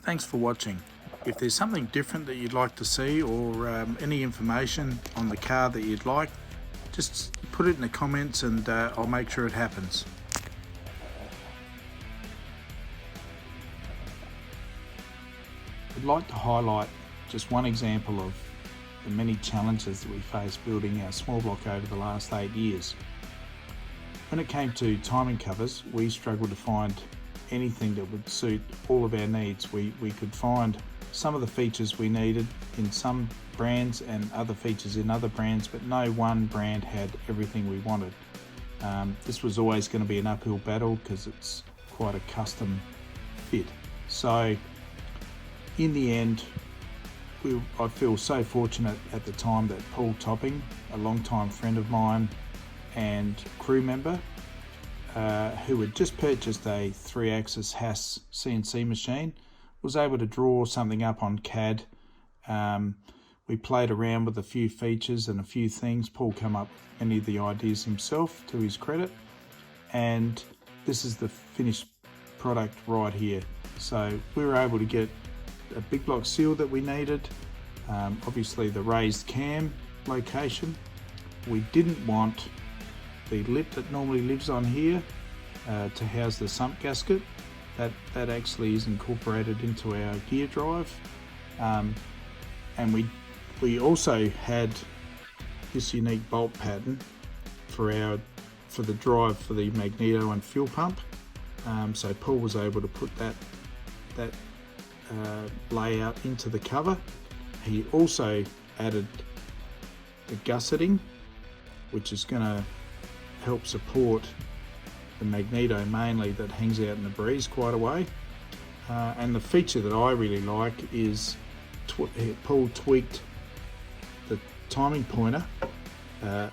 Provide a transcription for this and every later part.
Thanks for watching. If there's something different that you'd like to see, or any information on the car that you'd like, just put it in the comments and I'll make sure it happens. I'd like to highlight just one example of the many challenges that we faced building our small block over the last 8 years. When it came to timing covers, we struggled to find anything that would suit all of our needs. We could find some of the features we needed in some brands and other features in other brands, but no one brand had everything we wanted. This was always going to be an uphill battle because it's quite a custom fit. So in the end, I feel so fortunate at the time that Paul Topping, a long-time friend of mine and crew member, who had just purchased a 3-axis Haas CNC machine, was able to draw something up on CAD. We played around with a few features and a few things. Paul came up with many of the ideas himself, to his credit, and this is the finished product right here. So we were able to get a big block seal that we needed, obviously the raised cam location. We didn't want the lip that normally lives on here to house the sump gasket. That actually is incorporated into our gear drive, and we also had this unique bolt pattern for the drive for the magneto and fuel pump. So Paul was able to put that layout into the cover. He also added the gusseting, which is going to help support the magneto mainly that hangs out in the breeze quite a way. And the feature that I really like is Paul tweaked the timing pointer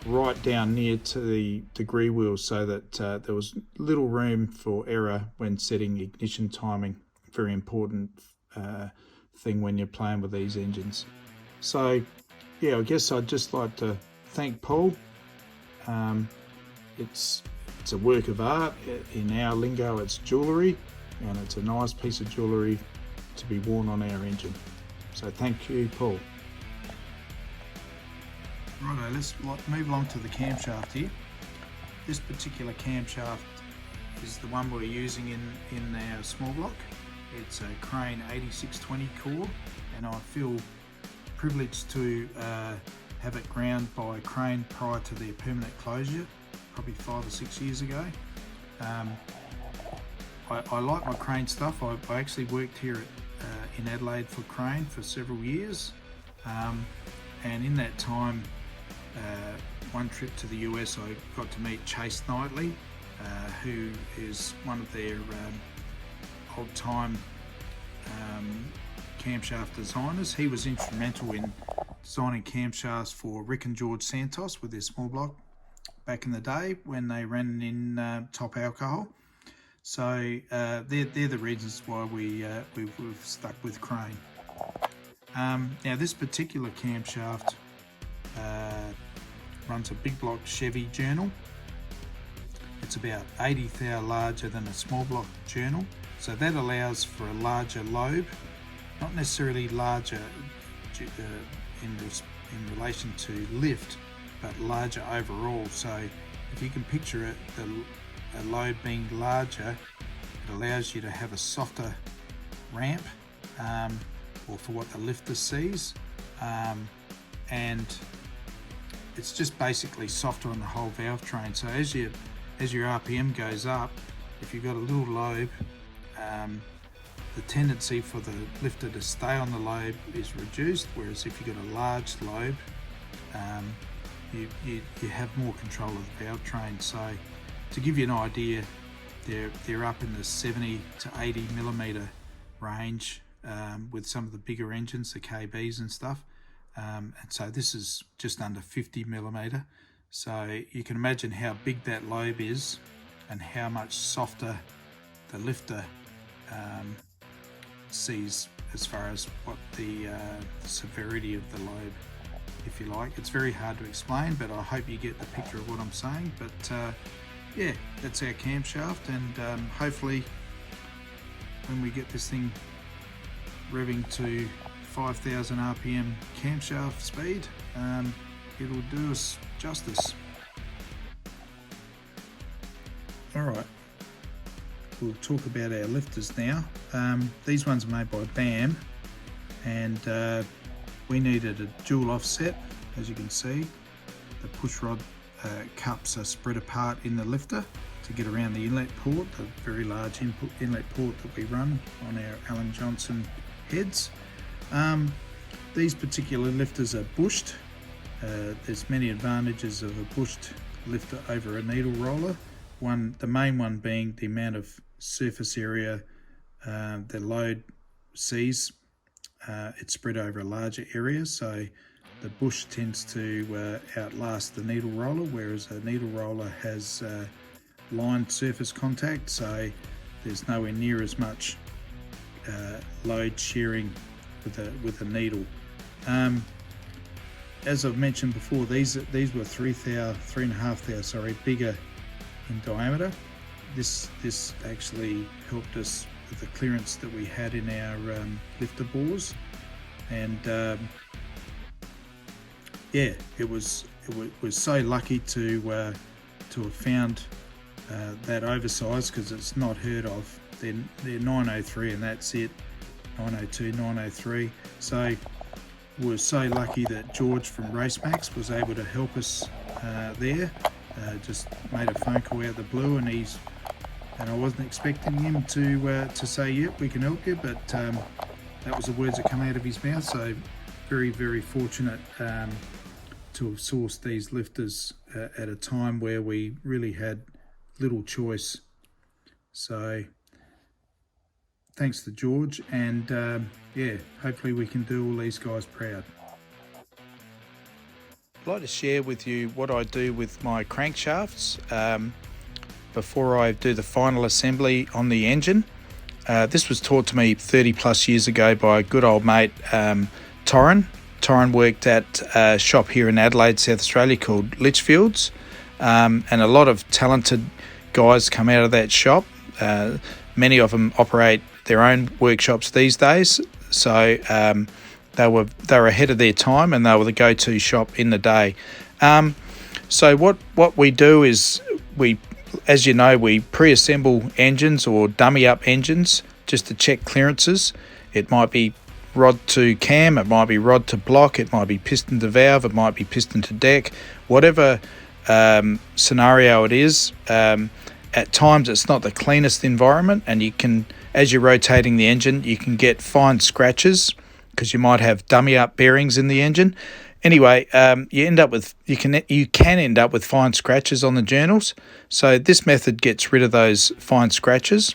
right down near to the degree wheel so that there was little room for error when setting ignition timing. Very important thing when you're playing with these engines. So yeah, I guess I'd just like to thank Paul. It's a work of art. In our lingo, it's jewellery, and it's a nice piece of jewellery to be worn on our engine. So thank you, Paul. Righto, let's move along to the camshaft here. This particular camshaft is the one we're using in our small block. It's a Crane 8620 core, and I feel privileged to have it ground by Crane prior to their permanent closure, probably 5 or 6 years ago. I like my Crane stuff. I actually worked here in Adelaide for Crane for several years, and in that time, one trip to the US, I got to meet Chase Knightley, who is one of their old-time camshaft designers. He was instrumental in designing camshafts for Rick and George Santos with their small block back in the day when they ran in top alcohol. So they're the reasons why we've stuck with Crane. Now this particular camshaft runs a big block Chevy journal. It's about 80 thou larger than a small block journal, so that allows for a larger lobe, not necessarily larger in relation to lift, but larger overall. So if you can picture it, a lobe being larger, it allows you to have a softer ramp, or for what the lifter sees, and it's just basically softer on the whole valve train. So as your RPM goes up, if you've got a little lobe, the tendency for the lifter to stay on the lobe is reduced, whereas if you've got a large lobe, you have more control of the valve train. So to give you an idea, they're up in the 70 to 80 millimeter range with some of the bigger engines, the KBs and stuff. And so this is just under 50 millimeter. So you can imagine how big that lobe is and how much softer the lifter sees as far as what the severity of the lobe, if you like. It's very hard to explain, but I hope you get the picture of what I'm saying. But yeah, that's our camshaft, and hopefully when we get this thing revving to 5,000 RPM camshaft speed, it'll do us justice. Alright, we'll talk about our lifters now. These ones are made by BAM, and we needed a dual offset. As you can see, the push rod cups are spread apart in the lifter to get around the inlet port, the very large inlet port that we run on our Allen Johnson heads. These particular lifters are bushed. There's many advantages of a bushed lifter over a needle roller. The main one being the amount of surface area the load sees. It's spread over a larger area, so the bush tends to outlast the needle roller, whereas a needle roller has lined surface contact, so there's nowhere near as much load sharing with a needle. As I've mentioned before, these were 3.5 thou bigger in diameter. This actually helped us with the clearance that we had in our lifter bores, and yeah, it was so lucky to have found that oversize, because it's not heard of. They're 903 and that's it. 902, 903. So we're so lucky that George from Racemax was able to help us there. Just made a phone call out the blue, and I wasn't expecting him to say, yep, we can help you, but that was the words that come out of his mouth. So very, very fortunate to have sourced these lifters at a time where we really had little choice. So thanks to George, and yeah, hopefully we can do all these guys proud. I'd like to share with you what I do with my crankshafts before I do the final assembly on the engine. This was taught to me 30 plus years ago by a good old mate, Torrin. Torrin worked at a shop here in Adelaide, South Australia, called Litchfield's, and a lot of talented guys come out of that shop. Many of them operate their own workshops these days, so they were ahead of their time, and they were the go-to shop in the day. So what we do is as you know, we pre-assemble engines or dummy up engines just to check clearances. It might be rod to cam, it might be rod to block, it might be piston to valve, it might be piston to deck, whatever scenario it is. At times it's not the cleanest environment, and you can, as you're rotating the engine, you can get fine scratches because you might have dummy up bearings in the engine. Anyway, you can end up with fine scratches on the journals. So this method gets rid of those fine scratches.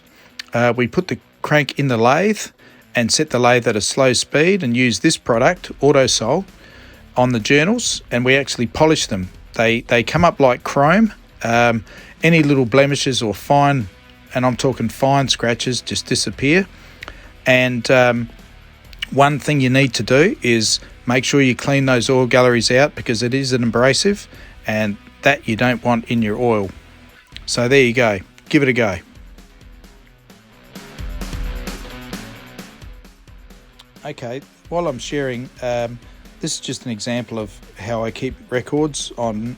We put the crank in the lathe and set the lathe at a slow speed, and use this product, Autosol, on the journals, and we actually polish them. They come up like chrome. Any little blemishes or fine, and I'm talking fine scratches, just disappear. And one thing you need to do is make sure you clean those oil galleries out, because it is an abrasive, and that you don't want in your oil. So there you go, give it a go. Okay, while I'm sharing, this is just an example of how I keep records on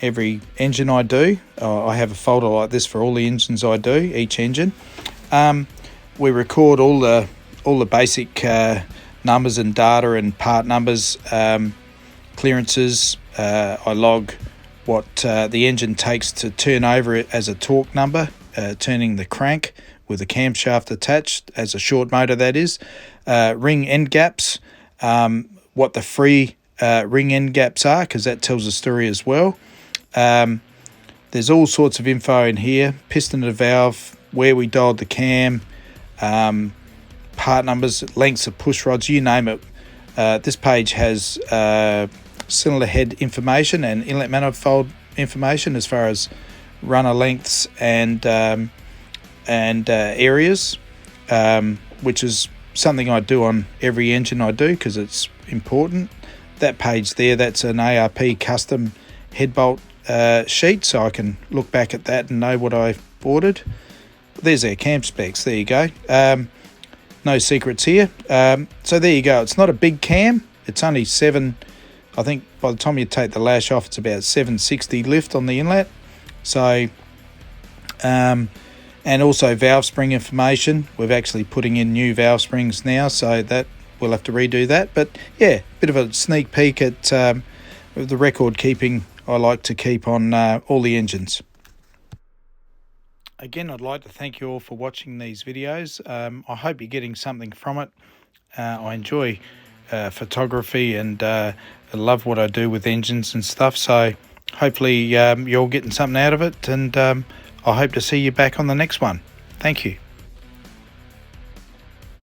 every engine I do. I have a folder like this for all the engines I do, each engine. We record all the basic numbers and data and part numbers, clearances. I log what the engine takes to turn over it as a torque number, turning the crank with a camshaft attached as a short motor, that is. Ring end gaps, what the free ring end gaps are, because that tells a story as well. There's all sorts of info in here: piston to valve, where we dialed the cam, part numbers, lengths of push rods, you name it. This page has cylinder head information and inlet manifold information as far as runner lengths and areas, which is something I do on every engine I do because it's important. That page there, that's an ARP custom head bolt sheet, so I can look back at that and know what I ordered. There's our cam specs, there you go. no secrets here. So there you go. It's not a big cam. It's only 7, I think by the time you take the lash off, it's about 760 lift on the inlet. So, and also valve spring information. We're actually putting in new valve springs now, so that we'll have to redo that. But yeah, bit of a sneak peek at the record keeping I like to keep on all the engines. Again, I'd like to thank you all for watching these videos. I hope you're getting something from it. I enjoy photography and I love what I do with engines and stuff. So hopefully you're all getting something out of it, and I hope to see you back on the next one. Thank you.